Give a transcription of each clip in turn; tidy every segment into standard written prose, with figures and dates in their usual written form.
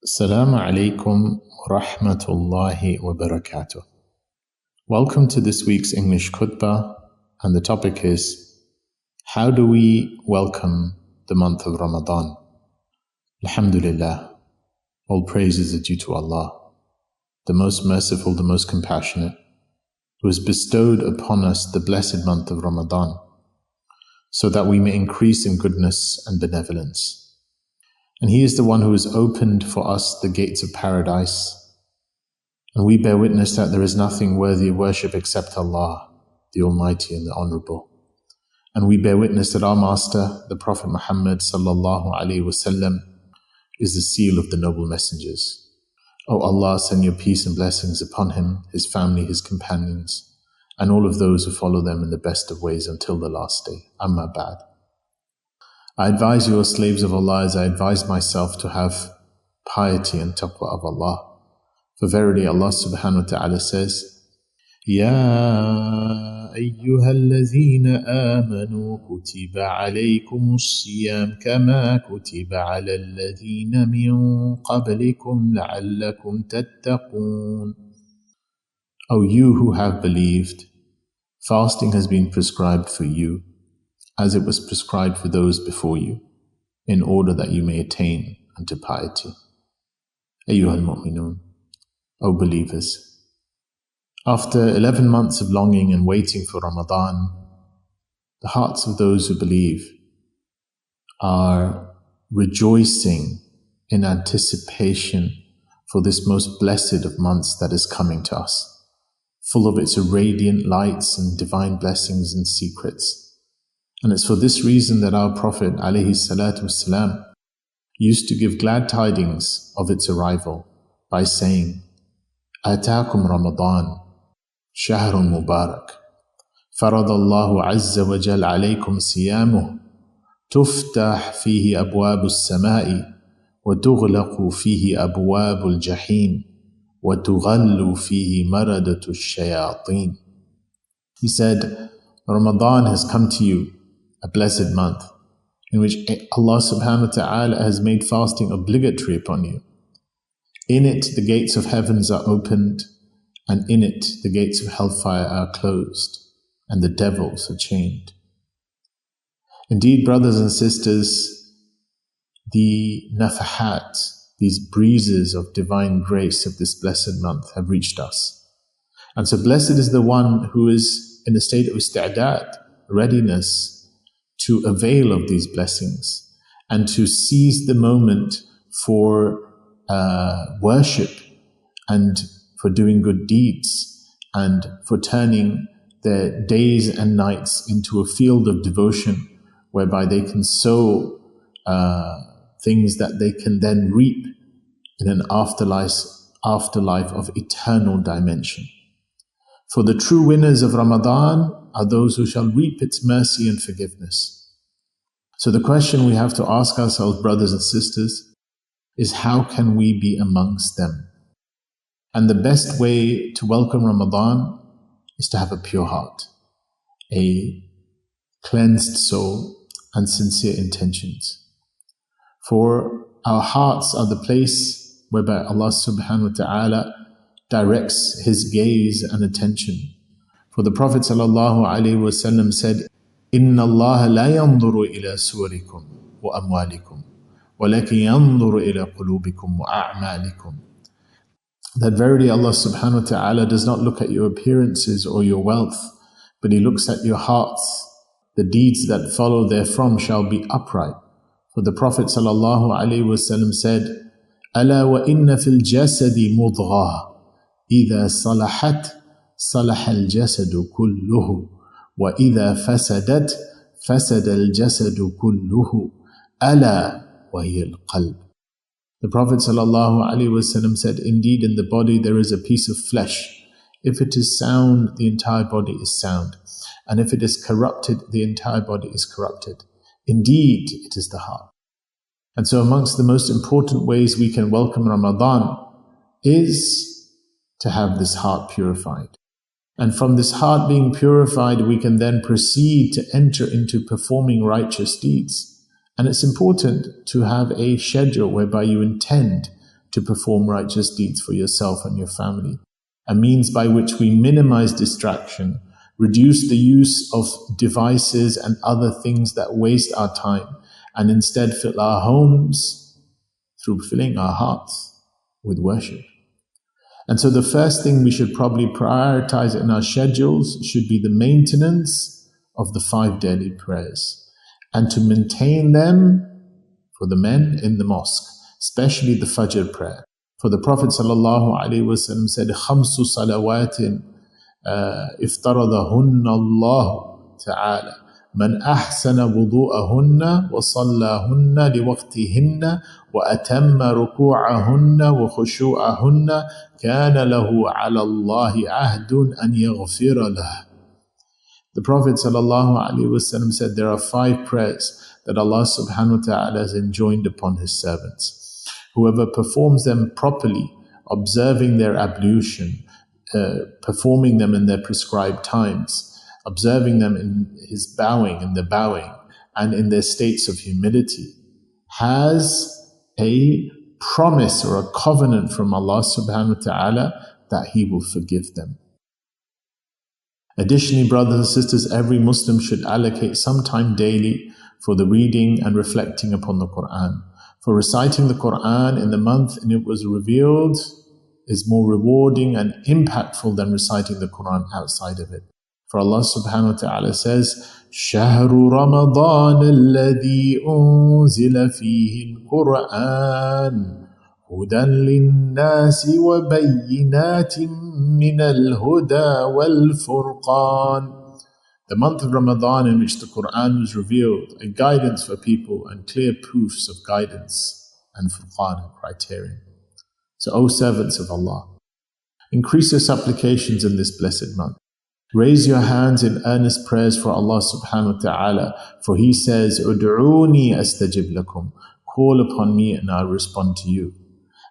Assalamu alaikum wa rahmatullahi wa barakatuh. Welcome to this week's English khutbah, and the topic is, how do we welcome the month of Ramadan? Alhamdulillah, all praises are due to Allah, the most merciful, the most compassionate, who has bestowed upon us the blessed month of Ramadan, so that we may increase in goodness and benevolence. And He is the one who has opened for us the gates of paradise. And we bear witness that there is nothing worthy of worship except Allah, the Almighty and the Honorable. And we bear witness that our Master, the Prophet Muhammad sallallahu alaihi wasallam, is the seal of the noble messengers. O Allah, send your peace and blessings upon him, his family, his companions, and all of those who follow them in the best of ways until the last day. Amma ba'd. I advise you, O slaves of Allah, as I advise myself, to have piety and taqwa of Allah. For verily Allah subhanahu wa ta'ala says, Ya ayyuhalladhina amanu kutiba alaykumus siyam kama kutiba ala alladhina min qablikum la'allakum tattaqun. O you who have believed, fasting has been prescribed for you, as it was prescribed for those before you, in order that you may attain unto piety. Ayyuhal mu'minun, O believers. After 11 months of longing and waiting for Ramadan, the hearts of those who believe are rejoicing in anticipation for this most blessed of months that is coming to us, full of its radiant lights and divine blessings and secrets. And it's for this reason that our Prophet ﷺ used to give glad tidings of its arrival by saying, Ataakum Ramadan, Shahrun Mubarak, Faradallahu Azza wa Jal alaykum siyamuh, Tuftah fihi abwabu as-sama'i, wa tughlaqu fihi abwabu al-jahim, wa tughallu fihi maradatu ash-shayateen. He said, Ramadan has come to you, a blessed month, in which Allah subhanahu wa ta'ala has made fasting obligatory upon you. In it the gates of heavens are opened, and in it the gates of hellfire are closed, and the devils are chained. Indeed, brothers and sisters, the nafahat, these breezes of divine grace of this blessed month have reached us. And so blessed is the one who is in a state of istidad, readiness, to avail of these blessings and to seize the moment for worship and for doing good deeds and for turning their days and nights into a field of devotion whereby they can sow things that they can then reap in an afterlife of eternal dimension. For the true winners of Ramadan are those who shall reap its mercy and forgiveness. So the question we have to ask ourselves, brothers and sisters, is how can we be amongst them? And the best way to welcome Ramadan is to have a pure heart, a cleansed soul, and sincere intentions. For our hearts are the place whereby Allah subhanahu wa ta'ala directs His gaze and attention. For the Prophet sallallahu alaihi wasallam said, Inna Allah la yanzuru ila suwarikum wa amwalikum, walakin yanzuru ila qulubikum wa a'malikum. That verily Allah subhanahu wa ta'ala does not look at your appearances or your wealth, but He looks at your hearts. The deeds that follow therefrom shall be upright. For the Prophet sallallahu alaihi wasallam said, Ala wa inna fil jasadi mudghah, إذا صلحت صلح الجسد كله وإذا فسدت فسد الجسد كله ألا وهي القلب. The Prophet ﷺ said, indeed in the body there is a piece of flesh. If it is sound, the entire body is sound. And if it is corrupted, the entire body is corrupted. Indeed, it is the heart. And so amongst the most important ways we can welcome Ramadan is to have this heart purified. And from this heart being purified, we can then proceed to enter into performing righteous deeds. And it's important to have a schedule whereby you intend to perform righteous deeds for yourself and your family. A means by which we minimize distraction, reduce the use of devices and other things that waste our time, and instead fill our homes through filling our hearts with worship. And so the first thing we should probably prioritize in our schedules should be the maintenance of the 5 daily prayers, and to maintain them for the men in the mosque, especially the Fajr prayer. For the Prophet ﷺ said, خَمْسُ صَلَوَاتٍ افترضهن الله تعالى من أحسن وضوءهن وصلاهن لوقتهن وأتم ركوعهن وخشوعهن كان له على الله عهد أن يغفر له. The Prophet ﷺ said there are 5 prayers that Allah subhanahu wa ta'ala has enjoined upon His servants. Whoever performs them properly, observing their ablution, performing them in their prescribed times, observing them in his bowing, and in their states of humility, has a promise or a covenant from Allah subhanahu wa ta'ala that He will forgive them. Additionally, brothers and sisters, every Muslim should allocate some time daily for the reading and reflecting upon the Quran. For reciting the Quran in the month in it was revealed is more rewarding and impactful than reciting the Quran outside of it. For Allah subhanahu wa ta'ala says, شَهْرُ رَمَضَانَ الَّذِي أُنزِلَ فِيهِ الْقُرْآنِ هُدًى لِلنَّاسِ وَبَيِّنَاتٍ مِّنَ الْهُدَى وَالْفُرْقَانِ. The month of Ramadan in which the Quran was revealed, a guidance for people and clear proofs of guidance and furqan, criterion. So, O servants of Allah, increase your supplications in this blessed month. Raise your hands in earnest prayers for Allah subhanahu wa ta'ala, for He says, "Ud'uni astajib lakum." Call upon me and I'll respond to you.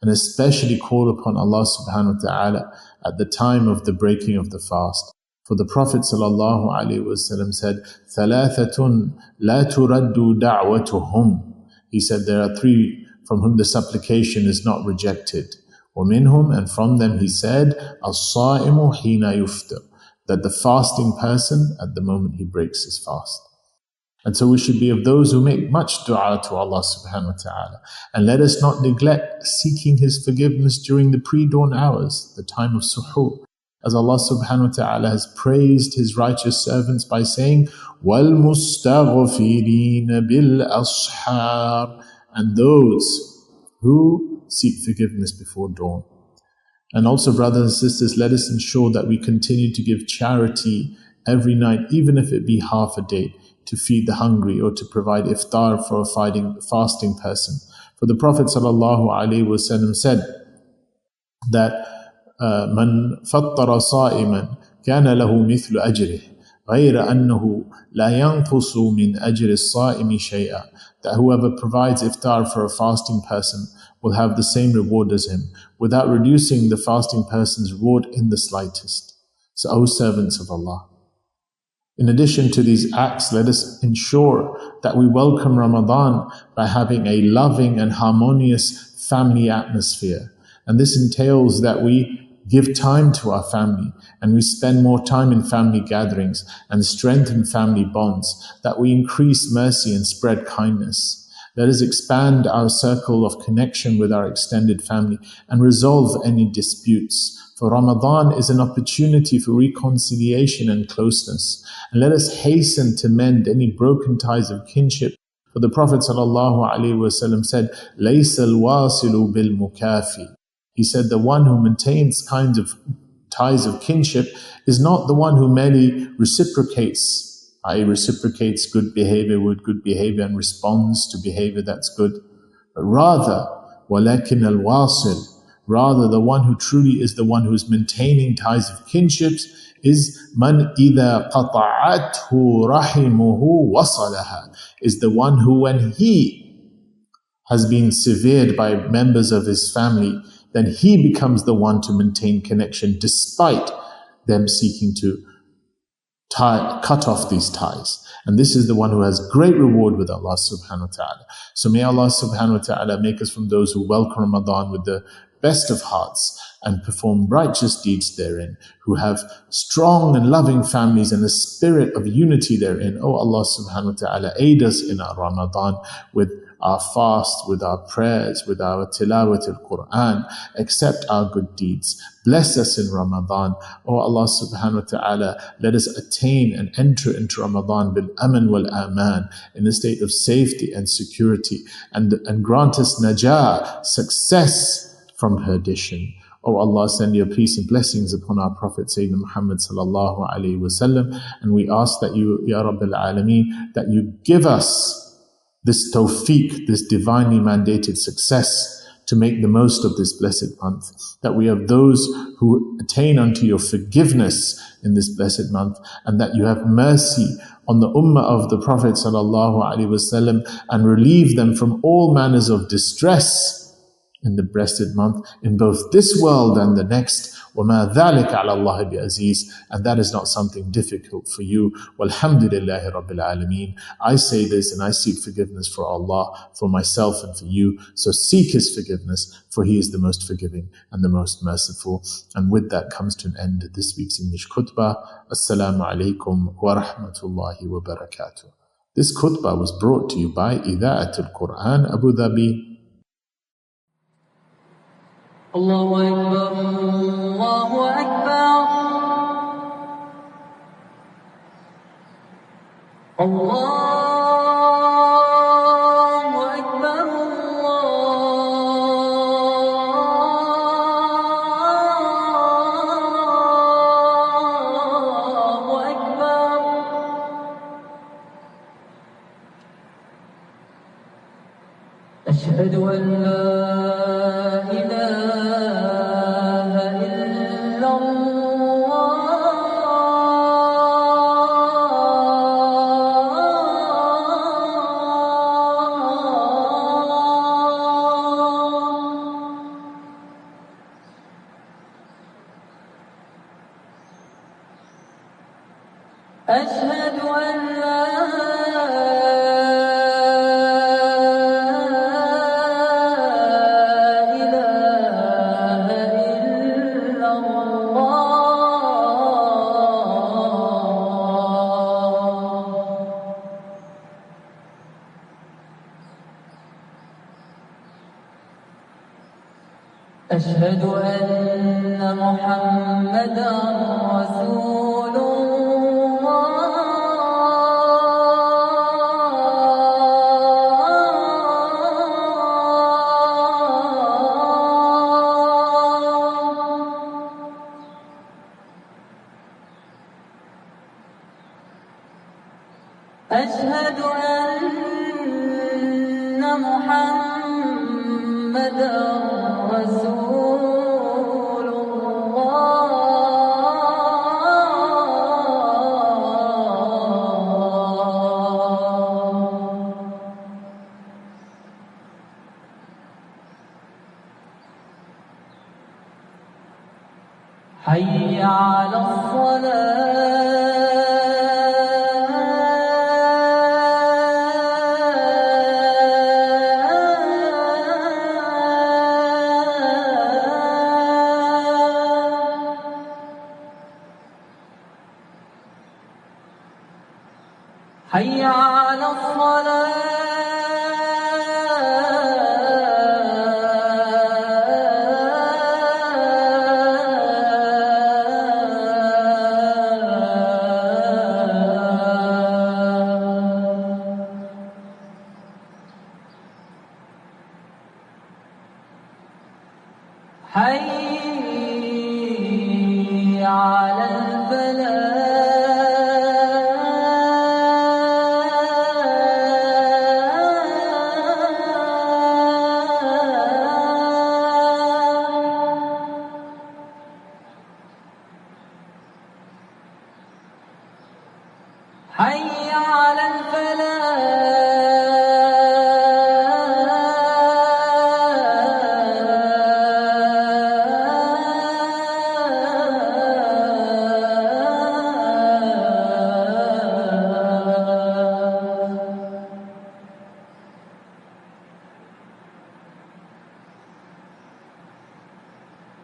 And especially call upon Allah subhanahu wa ta'ala at the time of the breaking of the fast. For the Prophet ﷺ said, ثَلَاثَةٌ لَا تُرَدُّ دَعْوَتُهُمْ. He said there are 3 from whom the supplication is not rejected. وَمِنْهُمْ, and from them he said, الصَّائِمُ حِينَ يُفْطِرُ, that the fasting person at the moment he breaks his fast. And so we should be of those who make much dua to Allah subhanahu wa ta'ala. And let us not neglect seeking His forgiveness during the pre-dawn hours, the time of suhoor. As Allah subhanahu wa ta'ala has praised His righteous servants by saying, وَالْمُسْتَغْفِرِينَ بِالْأَصْحَارِ, and those who seek forgiveness before dawn. And also, brothers and sisters, let us ensure that we continue to give charity every night, even if it be half a day, to feed the hungry or to provide iftar for a fasting person. For the Prophet ﷺ said that من فطر صائما كان له مثل أجره غير أنه لا ينقص من أجر الصائم شيئا, that whoever provides iftar for a fasting person will have the same reward as him, without reducing the fasting person's reward in the slightest. So, O servants of Allah, in addition to these acts, let us ensure that we welcome Ramadan by having a loving and harmonious family atmosphere. And this entails that we give time to our family, and we spend more time in family gatherings and strengthen family bonds, that we increase mercy and spread kindness. Let us expand our circle of connection with our extended family and resolve any disputes. For Ramadan is an opportunity for reconciliation and closeness. And let us hasten to mend any broken ties of kinship. For the Prophet ﷺ said, لَيْسَ الْوَاصِلُ بِالْمُكَافِي. He said, the one who maintains kinds of ties of kinship is not the one who merely reciprocates, i.e. reciprocates good behavior with good behavior and responds to behavior that's good, but rather, وَلَكِنَ الْوَاصِلُ, rather the one who truly is the one who is maintaining ties of kinships is مَنْ إِذَا قَطَعَتْهُ رَحِمُهُ وَصَلَهَا, is the one who, when he has been severed by members of his family, then he becomes the one to maintain connection despite them seeking to cut off these ties. And this is the one who has great reward with Allah subhanahu wa ta'ala. So may Allah subhanahu wa ta'ala make us from those who welcome Ramadan with the best of hearts and perform righteous deeds therein, who have strong and loving families and a spirit of unity therein. Oh Allah subhanahu wa ta'ala, aid us in our Ramadan with our fast, with our prayers, with our tilawat al-Quran. Accept our good deeds. Bless us in Ramadan. Oh Allah subhanahu wa ta'ala, let us attain and enter into Ramadan bil aman wal aman, in a state of safety and security, and grant us najah, success from perdition. Oh Allah, send your peace and blessings upon our Prophet Sayyidina Muhammad sallallahu alayhi wasallam, and we ask that you, Ya Rabbil Alameen, that you give us this tawfiq, this divinely mandated success to make the most of this blessed month, that we have those who attain unto your forgiveness in this blessed month, and that you have mercy on the ummah of the Prophet sallallahu alaihi wasallam and relieve them from all manners of distress in the blessed month, in both this world and the next. وَمَا ذَلِكَ عَلَى اللَّهِ بِعَزِيزٍ, and that is not something difficult for you. Walhamdulillahi Rabbil Alameen. I say this and I seek forgiveness for Allah, for myself and for you. So seek His forgiveness, for He is the most forgiving and the most merciful. And with that comes to an end this week's English khutbah. Assalamu alaikum wa rahmatullahi wa barakatuh. This khutbah was brought to you by Ida'atul Quran Abu Dhabi. Allahu Akbar, Allahu Akbar, Allahu Akbar, Allahu Akbar. Ashhadu an la أشهد أن لا إله إلا الله. أشهد أن محمدا رسول أشهد أن محمدا رسول الله. حي على الصلاة. حي على الصلاة. حي على الفلاح. حي على الفلاح.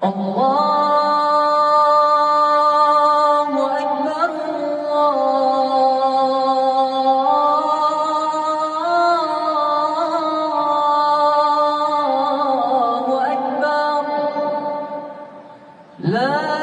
الله أكبر الله أكبر لا